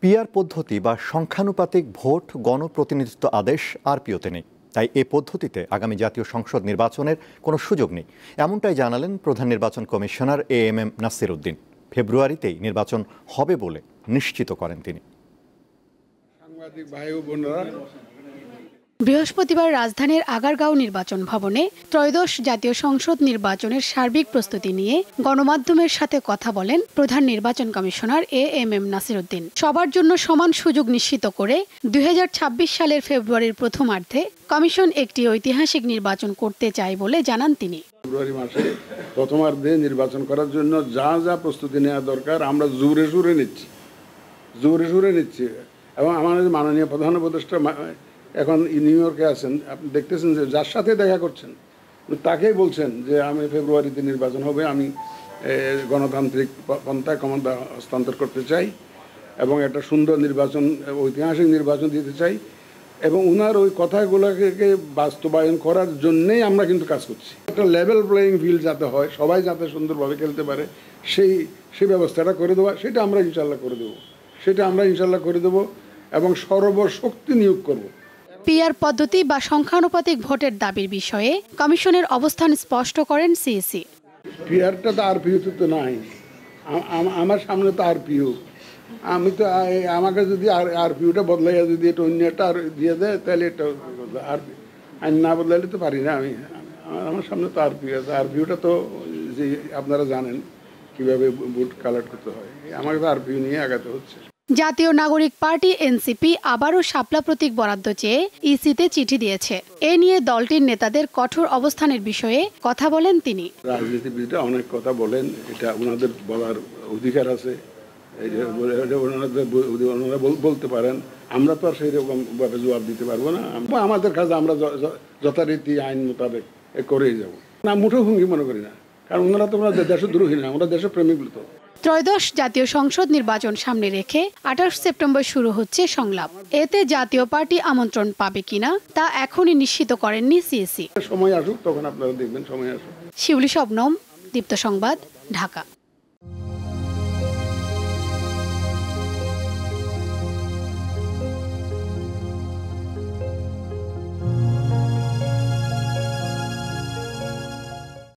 PR পদ্ধতি বা সংখ্যানুপাতিক vote গণপ্রতিনিধিত্ব আদেশ আরপিওতে নেই। তাই এ পদ্ধতিতে আগামী জাতীয় সংসদ নির্বাচনের কোনো সুযোগ নেই, এমনটাই জানালেন প্রধান নির্বাচন কমিশনার এএমএম নাসির উদ্দিন। ফেব্রুয়ারিতেই নির্বাচন হবে বলে নিশ্চিত করেন তিনি। বৃহস্পতিবার রাজধানীর আগারগাঁও নির্বাচন ভবনে ত্রয়োদশ জাতীয় সংসদ নির্বাচনের সার্বিক প্রস্তুতি নিয়ে গণমাধ্যমের সাথে কথা বলেন প্রধান নির্বাচন কমিশনার এএমএম নাসির উদ্দিন। সবার জন্য সমান সুযোগ নিশ্চিত করে 2026 সালের ফেব্রুয়ারির প্রথমার্ধে কমিশন একটি ঐতিহাসিক নির্বাচন করতে চায় বলে জানান তিনি। ফেব্রুয়ারি মাসে প্রথমার্ধে নির্বাচন করার জন্য যা যা প্রস্তুতি নেওয়া দরকার আমরা জোরে সোরে নিচ্ছি এবং আমাদের মাননীয় প্রধান উপদেষ্টা এখন নিউ ইয়র্কে আছেন, আপনি দেখতেছেন যে যার সাথে দেখা করছেন তাকেই বলছেন যে আমি ফেব্রুয়ারিতে নির্বাচন হবে, আমি গণতান্ত্রিক পন্থায় ক্ষমতা হস্তান্তর করতে চাই এবং একটা সুন্দর নির্বাচন, ঐতিহাসিক নির্বাচন দিতে চাই এবং ওনার ওই কথাগুলোকে বাস্তবায়ন করার জন্যেই আমরা কিন্তু কাজ করছি। একটা লেভেল প্লেয়িং ফিল্ড যাতে হয়, সবাই যাতে সুন্দরভাবে খেলতে পারে সেই ব্যবস্থাটা করে দেওয়া, সেটা আমরা ইনশাল্লাহ করে দেবো এবং সর্বশক্তি নিয়োগ করব। পিআর পদ্ধতি বা সংখ্যানুপাতিক ভোটের দাবির বিষয়ে কমিশনের অবস্থান স্পষ্ট করেন সিইসি। পিআরটা তো আরপিওতে তো নাই, আমার সামনে তো আরপিও, আমি তো আমাকে যদি আরপিওটা বদলাইয়া যদি এটা অন্য একটা দিয়ে দেয় তাহলে এটা আইন না বদলাইলে তো পারি না। আমার সামনে তো আরপিও আছে, আরপিওটা তো যে আপনারা জানেন কিভাবে ভোট কালেক্ট করতে হয়, আমাকে তো আরপিও নিয়ে আগাতে হচ্ছে। জাতীয় নাগরিক পার্টি এনসিপি আবারও শাপলা প্রতীক বরাদ্দ চেয়ে ইসিতে চিঠি দিয়েছে। এ নিয়ে দলটির নেতাদের কঠোর অবস্থানের বিষয়ে কথা বলেন তিনি। রাজনীতিবিদরা অনেক কথা বলেন, এটা ওনাদের বলার অধিকার আছে, ওনারা বলতে পারেন, আমরা তো আর সেই রকম ভাবে জবাব দিতে পারবো না। আমাদের কাজ আমরা যথারীতি আইন মোতাবেক করেই যাব না, মুঠো ভঙ্গি মনে করি না, কারণ ওনারা তো দেশদ্রোহী না, আমরা দেশপ্রেমিক। ত্রয়োদশ জাতীয় সংসদ নির্বাচন সামনে রেখে 28 সেপ্টেম্বর শুরু হচ্ছে সংলাপ। এতে জাতীয় পার্টি আমন্ত্রণ পাবে কিনা তা এখনই নিশ্চিত করেননি সিইসি। সময় আসুক, তখন আপনারা দেখবেন। সময় আসুক। শিউলি শবনম, দীপ্ত সংবাদ, ঢাকা।